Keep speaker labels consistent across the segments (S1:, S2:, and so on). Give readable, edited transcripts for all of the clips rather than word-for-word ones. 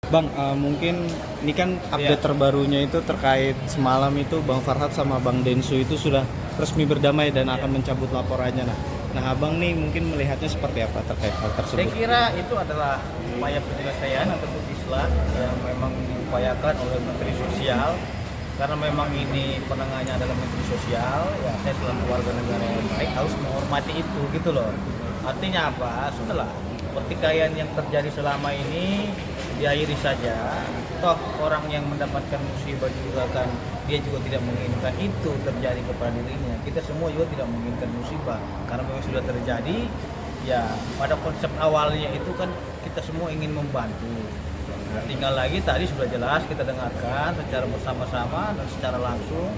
S1: Bang, mungkin ini kan update terbarunya itu terkait semalam itu Bang Farhat sama Bang Densu itu sudah resmi berdamai dan akan mencabut laporannya. Nah, Abang nih mungkin melihatnya seperti apa terkait hal
S2: Saya
S1: tersebut?
S2: kira itu adalah upaya penyelesaian atau islah yang memang diupayakan oleh Menteri Sosial, karena memang ini penengahnya adalah Menteri Sosial. Ya, saya selaku warga negara yang baik harus menghormati itu, gitu loh. Artinya apa? Sudahlah, pertikaian yang terjadi selama ini diakhiri saja. Toh orang yang mendapatkan musibah juga kan dia juga tidak menginginkan itu terjadi kepada dirinya. Kita semua juga tidak menginginkan musibah karena memang sudah terjadi. Ya, pada konsep awalnya itu kan kita semua ingin membantu. Nah, tinggal lagi tadi sudah jelas kita dengarkan secara bersama-sama dan secara langsung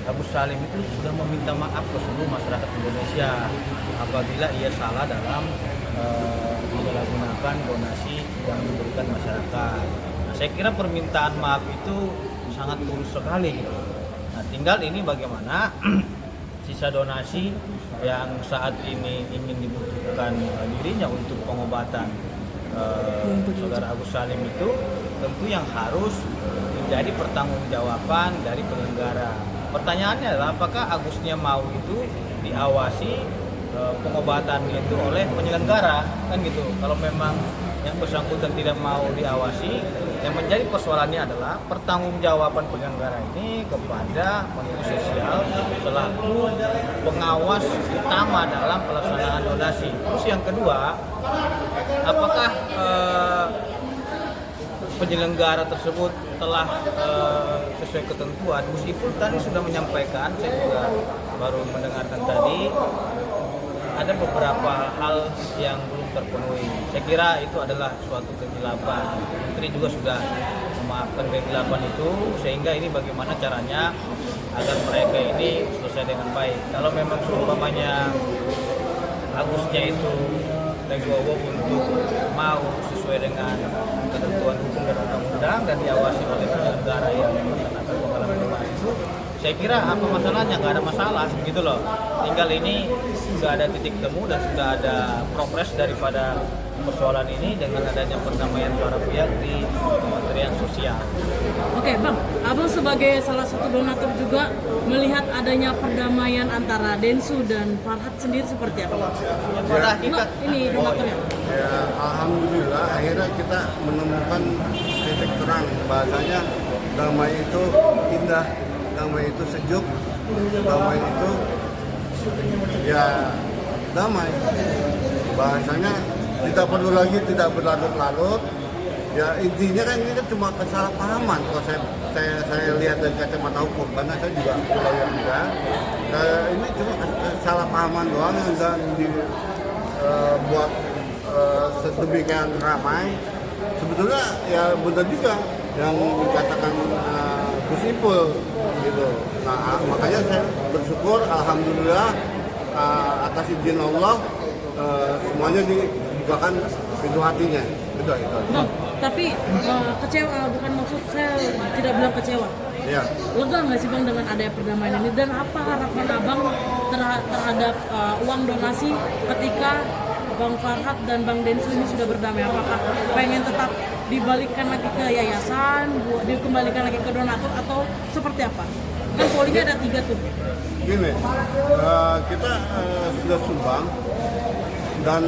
S2: Abu Salim itu sudah meminta maaf ke seluruh masyarakat Indonesia apabila ia salah dalam menyalahgunakan donasi yang diberikan masyarakat. Nah, saya kira permintaan maaf itu sangat tulus sekali gitu. Nah, tinggal ini bagaimana sisa donasi yang saat ini ingin dibutuhkan dirinya untuk pengobatan saudara Agus Salim itu tentu yang harus menjadi pertanggungjawaban dari penyelenggara. Pertanyaannya adalah apakah Agusnya mau itu diawasi pengobatan itu oleh penyelenggara, kan gitu. Kalau memang yang bersangkutan tidak mau diawasi, yang menjadi persoalannya adalah pertanggungjawaban penyelenggara ini kepada Menteri Sosial selaku pengawas utama dalam pelaksanaan donasi. Terus yang kedua, apakah penyelenggara tersebut telah sesuai ketentuan? Meskipun tadi sudah menyampaikan, saya juga baru mendengarkan tadi, ada beberapa hal yang belum terpenuhi. Saya kira itu adalah suatu kegelapan. Menteri juga sudah memaafkan kegelapan itu, sehingga ini bagaimana caranya agar mereka ini selesai dengan baik. Kalau memang seumpamanya Agusnya itu legowo untuk mau sesuai dengan ketentuan hukum dan undang-undang dan diawasi oleh penyelenggara yang melaksanakan pengalaman donasi itu, saya kira apa masalahnya, nggak ada masalah gitu loh. Tinggal ini sudah ada titik temu dan sudah ada progres daripada persoalan ini dengan adanya perdamaian para pihak di Kementerian Sosial.
S3: Oke Bang, Abang sebagai salah satu donatur juga melihat adanya perdamaian antara Densu dan Farhat sendiri seperti apa?
S2: Malah kita
S3: Ini donaturnya.
S4: Ya, alhamdulillah akhirnya kita menemukan titik terang bahasanya damai itu indah, damai itu sejuk, damai itu ya damai. Bahasanya tidak perlu lagi tidak berlarut-larut. Ya intinya kan ini kan cuma kesalahpahaman kalau saya lihat dari kacamata hukum, karena saya juga lawyer juga. Ini cuma kesalahpahaman doang yang dibuat sedemikian ramai. Sebetulnya ya benar juga yang dikatakan Gus Ipul gitu. Nah makanya saya bersyukur alhamdulillah atas izin Allah semuanya dibukakan pintu hatinya. Betul itu.
S3: Bang, tapi kecewa, bukan maksud saya tidak bilang kecewa.
S4: Ya.
S3: Lega nggak sih Bang dengan adanya perdamaian ini, dan apa harapan Abang terhadap uang donasi ketika Bang Farhat dan Bang Densu ini sudah berdamai? Apakah pengen tetap dibalikan lagi ke yayasan, dikembalikan lagi ke donatur, atau seperti apa? Kan polisnya ada 3 tuh.
S4: Gini, kita sudah sumbang dan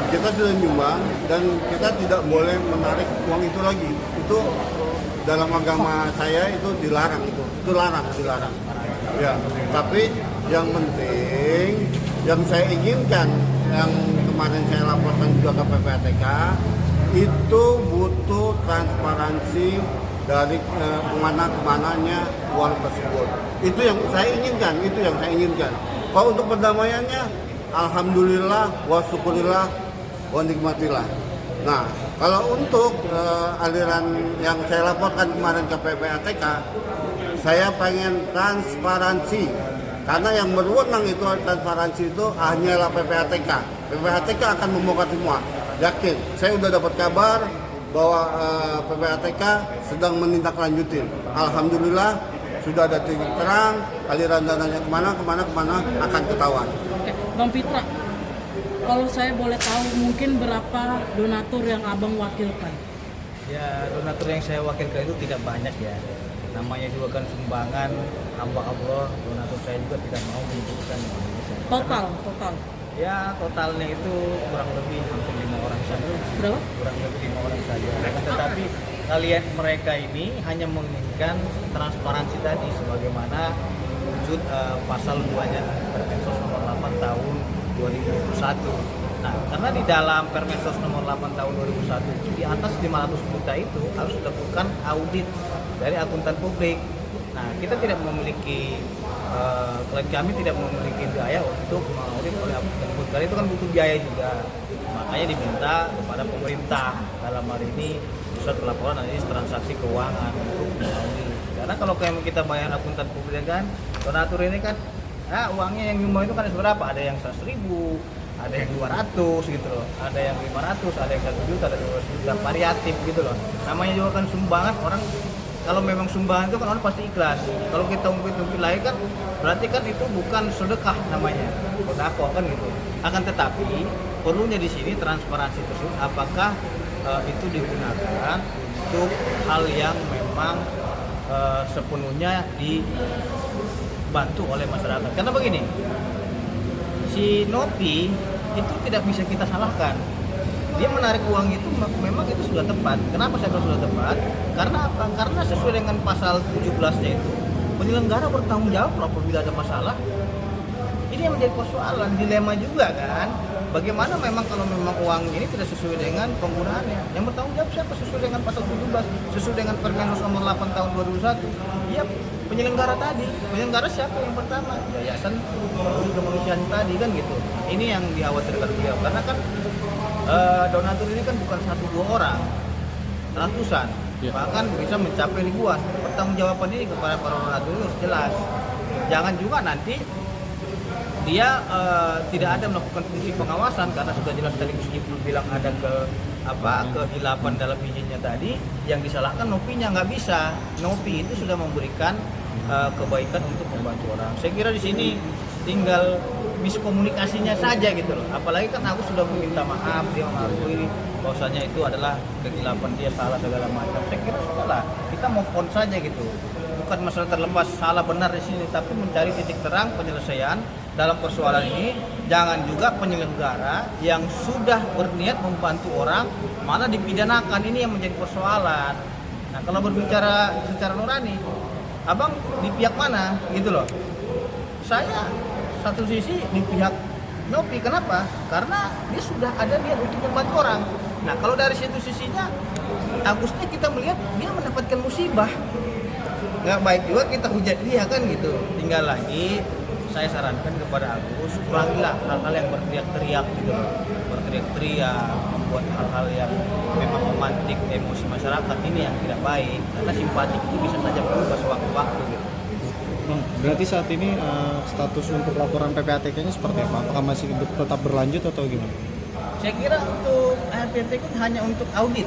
S4: kita sudah nyumbang dan kita tidak boleh menarik uang itu lagi. Itu dalam agama saya itu dilarang, itu dilarang. Ya, tapi yang penting yang saya inginkan, yang kemarin saya laporkan juga ke PPATK, itu butuh transparansi dari kemananya uang tersebut. Itu yang saya inginkan. Kalau untuk perdamaiannya, alhamdulillah wa syukurillah wa nikmatillah. Nah, kalau untuk aliran yang saya laporkan kemarin ke PPATK, saya pengen transparansi. Karena yang berwenang itu transparansi itu hanyalah PPATK. PPATK akan membongkar semua. Yakin, saya sudah dapat kabar bahwa PPATK sedang menindaklanjutin. Alhamdulillah sudah ada titik terang, aliran dananya kemana akan ketahuan.
S3: Oke, Bang Pitra, Kalau saya boleh tahu mungkin berapa donatur yang abang wakilkan?
S2: Ya, donatur yang saya wakilkan itu tidak banyak ya. Namanya juga kan sumbangan hamba Allah, donatur saya juga tidak mau menyebutkan.
S3: Total.
S2: Ya, totalnya itu kurang lebih hampir 5 orang saja.
S3: Berapa?
S2: Kurang lebih 5 orang saja. Tetapi kalian mereka ini hanya menginginkan transparansi tadi sebagaimana wujud pasal 2-nya Permensos nomor 8 tahun 2021. Nah, karena di dalam Permensos nomor 8 tahun 2001 itu di atas 500 juta itu harus dilakukan audit dari akuntan publik. Nah, kita tidak memiliki klien kami tidak memiliki biaya untuk mengaudit oleh akuntan publik. Karena itu kan butuh biaya juga. Makanya diminta kepada pemerintah dalam hal ini pusat pelaporan analis transaksi keuangan untuk mengaudit. Karena kalau kayak kita bayar akuntan publik kan, donatur ini kan uangnya yang nyumbang itu kan seberapa? Ada yang 100.000, ada yang 200 gitu loh, ada yang 500, ada yang 1 juta, ada 200 juta, variatif gitu loh. Namanya juga kan sumbangan, orang kalau memang sumbangan itu kan orang pasti ikhlas. Kalau kita umpit-umpit lagi kan berarti kan itu bukan sedekah namanya, sedekah kan gitu. Akan tetapi perlunya di sini transparansi tersebut apakah itu digunakan untuk hal yang memang sepenuhnya dibantu oleh masyarakat. Karena begini, si Nopi itu tidak bisa kita salahkan. Dia menarik uang itu memang itu sudah tepat. Kenapa saya bilang sudah tepat? Karena apa? Karena sesuai dengan pasal 17-nya itu penyelenggara bertanggung jawab apabila ada masalah. Ini yang menjadi persoalan, dilema juga kan. Bagaimana memang kalau memang uang ini tidak sesuai dengan penggunaannya? Yang bertanggung jawab siapa sesuai dengan pasal 17, sesuai dengan Permensos nomor 8 tahun 2001? Ya penyelenggara tadi. Penyelenggara siapa yang pertama? Yayasan Peduli Kemanusiaan tadi kan gitu. Ini yang dikhawatirkan beliau karena kan donatur ini kan bukan 1-2 orang, ratusan, bahkan bisa mencapai ribuan. Pertanggungjawaban ini kepada para donatur itu harus jelas. Jangan juga nanti dia tidak ada melakukan fungsi pengawasan karena sudah jelas tadi meskipun bilang ada kehilapan dalam izinnya tadi, yang disalahkan Nopinya nggak bisa. Nopi itu sudah memberikan kebaikan untuk membantu orang. Saya kira di sini tinggal miskomunikasinya saja gitu loh. Apalagi kan aku sudah meminta maaf, dia mengakui bahwasanya itu adalah kehilapan dia, salah segala macam. Saya kira sudahlah, kita move on saja gitu. Bukan masalah terlepas salah benar di sini, tapi mencari titik terang penyelesaian dalam persoalan ini. Jangan juga penyelenggara yang sudah berniat membantu orang malah dipidanakan, ini yang menjadi persoalan. Nah, kalau berbicara secara nurani, abang di pihak mana gitu loh? Saya satu sisi di pihak Nopi, kenapa? Karena dia sudah ada niat untuk membantu orang. Nah, kalau dari situ sisinya, Agusnya kita melihat dia mendapatkan musibah. Nggak baik juga kita hujat dia kan gitu. Tinggal lagi saya sarankan kepada Agus, kurangilah hal-hal yang berteriak-teriak gitu loh. Berteriak-teriak, membuat hal-hal yang memang memantik emosi masyarakat, ini yang tidak baik. Karena simpatik itu bisa saja berubah sewaktu-waktu gitu.
S1: Bang, berarti saat ini status untuk laporan PPATK-nya seperti apa? Apakah masih tetap berlanjut atau gimana?
S2: Saya kira untuk PPATK hanya untuk audit,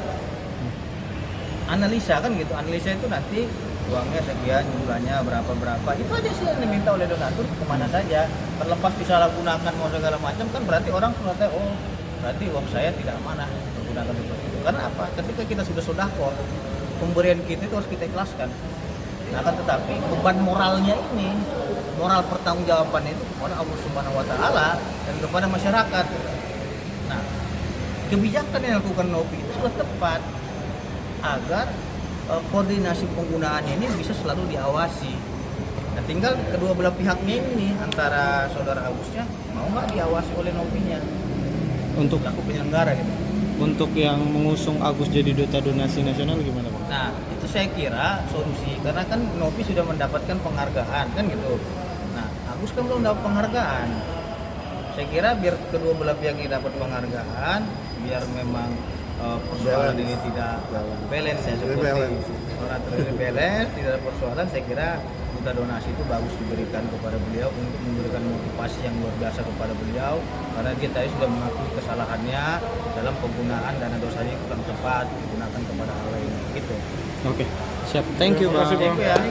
S2: analisa kan gitu. Analisa itu nanti uangnya sekian, jumlahnya berapa, itu aja sih yang diminta oleh donatur, kemana saja. Terlepas disalahgunakan mau segala macam kan berarti orang sudah tahu, oh berarti uang saya tidak amanah digunakan seperti itu. Karena apa? Ketika kita sudah sodako, pemberian kita itu harus kita ikhlaskan. Nah, kan tetapi beban moralnya ini, moral pertanggungjawaban itu kepada Allah Subhanahu wa taala dan kepada masyarakat. Nah, kebijakan yang dilakukan Nopi itu sudah tepat agar koordinasi penggunaannya ini bisa selalu diawasi. Nah, tinggal kedua belah pihaknya ini, antara saudara Agusnya mau nggak diawasi oleh Nopinya untuk laku penyelenggara gitu.
S1: Untuk yang mengusung Agus jadi duta donasi nasional gimana, Bang?
S2: Nah, itu saya kira solusi, karena kan Nopi sudah mendapatkan penghargaan kan gitu. Nah, Agus kan belum dapat penghargaan. Saya kira biar kedua belah pihak ini dapat penghargaan, biar memang persoalan ini tidak balance ya, seperti orang balance, tidak ada persoalan. Saya kira duta donasi itu bagus diberikan kepada beliau untuk memberikan motivasi yang luar biasa kepada beliau, karena dia tadi sudah mengakui kesalahannya dalam penggunaan dana dosanya kurang tepat digunakan kepada hal lain gitu.
S1: Oke, siap. Thank you, Bang.
S2: Thank you ya.